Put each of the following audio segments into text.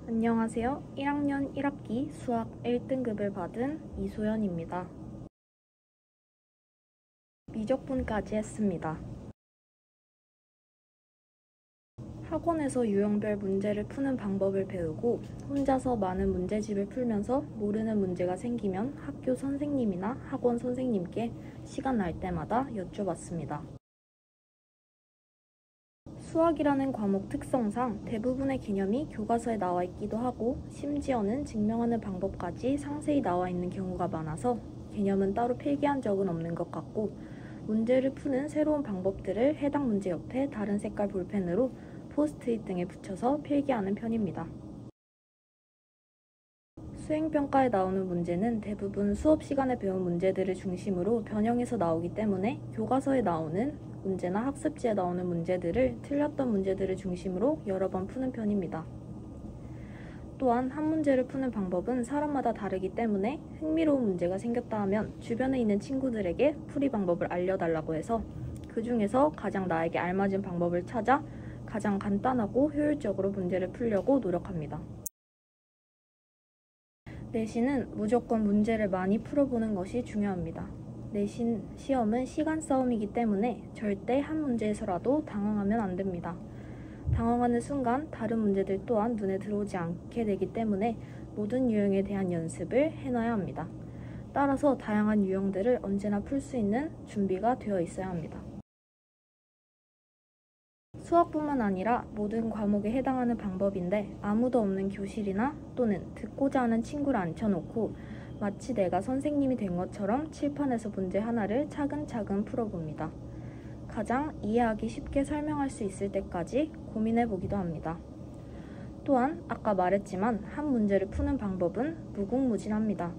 안녕하세요. 1학년 1학기 수학 1등급을 받은 이소연입니다. 미적분까지 했습니다. 학원에서 유형별 문제를 푸는 방법을 배우고 혼자서 많은 문제집을 풀면서 모르는 문제가 생기면 학교 선생님이나 학원 선생님께 시간 날 때마다 여쭤봤습니다. 수학이라는 과목 특성상 대부분의 개념이 교과서에 나와 있기도 하고 심지어는 증명하는 방법까지 상세히 나와 있는 경우가 많아서 개념은 따로 필기한 적은 없는 것 같고 문제를 푸는 새로운 방법들을 해당 문제 옆에 다른 색깔 볼펜으로 포스트잇 등에 붙여서 필기하는 편입니다. 수행평가에 나오는 문제는 대부분 수업 시간에 배운 문제들을 중심으로 변형해서 나오기 때문에 교과서에 나오는 문제나 학습지에 나오는 문제들을 틀렸던 문제들을 중심으로 여러 번 푸는 편입니다. 또한 한 문제를 푸는 방법은 사람마다 다르기 때문에 흥미로운 문제가 생겼다 하면 주변에 있는 친구들에게 풀이 방법을 알려달라고 해서 그 중에서 가장 나에게 알맞은 방법을 찾아 가장 간단하고 효율적으로 문제를 풀려고 노력합니다. 내신은 무조건 문제를 많이 풀어보는 것이 중요합니다. 내신 시험은 시간 싸움이기 때문에 절대 한 문제에서라도 당황하면 안 됩니다. 당황하는 순간 다른 문제들 또한 눈에 들어오지 않게 되기 때문에 모든 유형에 대한 연습을 해놔야 합니다. 따라서 다양한 유형들을 언제나 풀 수 있는 준비가 되어 있어야 합니다. 수학뿐만 아니라 모든 과목에 해당하는 방법인데 아무도 없는 교실이나 또는 듣고자 하는 친구를 앉혀놓고 마치 내가 선생님이 된 것처럼 칠판에서 문제 하나를 차근차근 풀어봅니다. 가장 이해하기 쉽게 설명할 수 있을 때까지 고민해보기도 합니다. 또한 아까 말했지만 한 문제를 푸는 방법은 무궁무진합니다.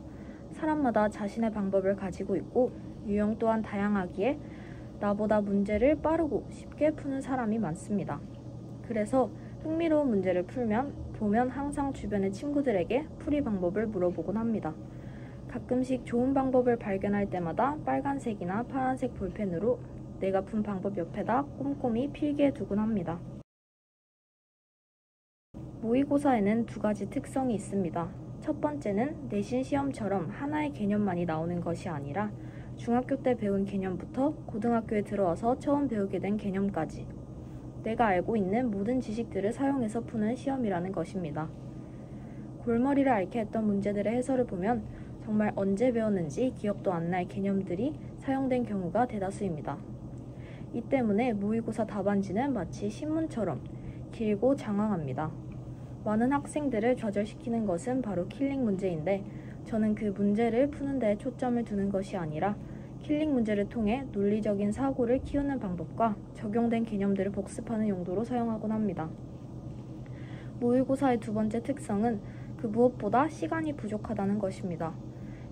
사람마다 자신의 방법을 가지고 있고 유형 또한 다양하기에 나보다 문제를 빠르고 쉽게 푸는 사람이 많습니다. 그래서 흥미로운 문제를 보면 항상 주변의 친구들에게 풀이 방법을 물어보곤 합니다. 가끔씩 좋은 방법을 발견할 때마다 빨간색이나 파란색 볼펜으로 내가 푼 방법 옆에다 꼼꼼히 필기해 두곤 합니다. 모의고사에는 두 가지 특성이 있습니다. 첫 번째는 내신 시험처럼 하나의 개념만이 나오는 것이 아니라 중학교 때 배운 개념부터 고등학교에 들어와서 처음 배우게 된 개념까지 내가 알고 있는 모든 지식들을 사용해서 푸는 시험이라는 것입니다. 골머리를 앓게 했던 문제들의 해설을 보면 정말 언제 배웠는지 기억도 안 날 개념들이 사용된 경우가 대다수입니다. 이 때문에 모의고사 답안지는 마치 신문처럼 길고 장황합니다. 많은 학생들을 좌절시키는 것은 바로 킬링 문제인데 저는 그 문제를 푸는 데에 초점을 두는 것이 아니라 킬링 문제를 통해 논리적인 사고를 키우는 방법과 적용된 개념들을 복습하는 용도로 사용하곤 합니다. 모의고사의 두 번째 특성은 그 무엇보다 시간이 부족하다는 것입니다.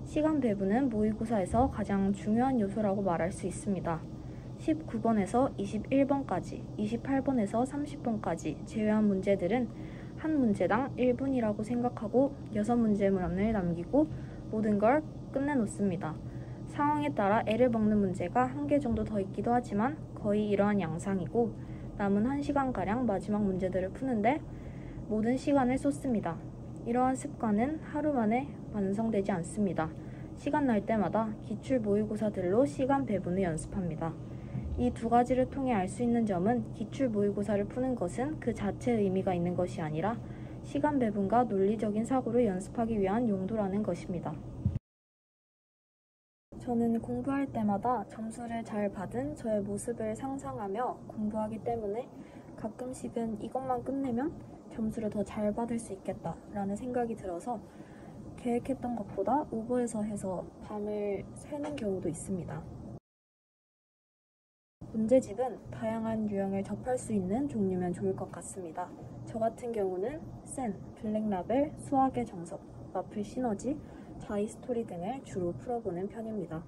시간 배분은 모의고사에서 가장 중요한 요소라고 말할 수 있습니다. 19번에서 21번까지, 28번에서 30번까지 제외한 문제들은 한 문제당 1분이라고 생각하고 6문제만을 남기고 모든 걸 끝내놓습니다. 상황에 따라 애를 먹는 문제가 1개 정도 더 있기도 하지만 거의 이러한 양상이고 남은 1시간가량 마지막 문제들을 푸는데 모든 시간을 쏟습니다. 이러한 습관은 하루 만에 완성되지 않습니다. 시간 날 때마다 기출 모의고사들로 시간 배분을 연습합니다. 이 두 가지를 통해 알 수 있는 점은 기출 모의고사를 푸는 것은 그 자체의 의미가 있는 것이 아니라 시간 배분과 논리적인 사고를 연습하기 위한 용도라는 것입니다. 저는 공부할 때마다 점수를 잘 받은 저의 모습을 상상하며 공부하기 때문에 가끔씩은 이것만 끝내면 점수를 더 잘 받을 수 있겠다라는 생각이 들어서 계획했던 것보다 오버해서 해서 밤을 새는 경우도 있습니다. 문제집은 다양한 유형을 접할 수 있는 종류면 좋을 것 같습니다. 저 같은 경우는 센, 블랙라벨, 수학의 정석, 마플 시너지, 자이스토리 등을 주로 풀어보는 편입니다.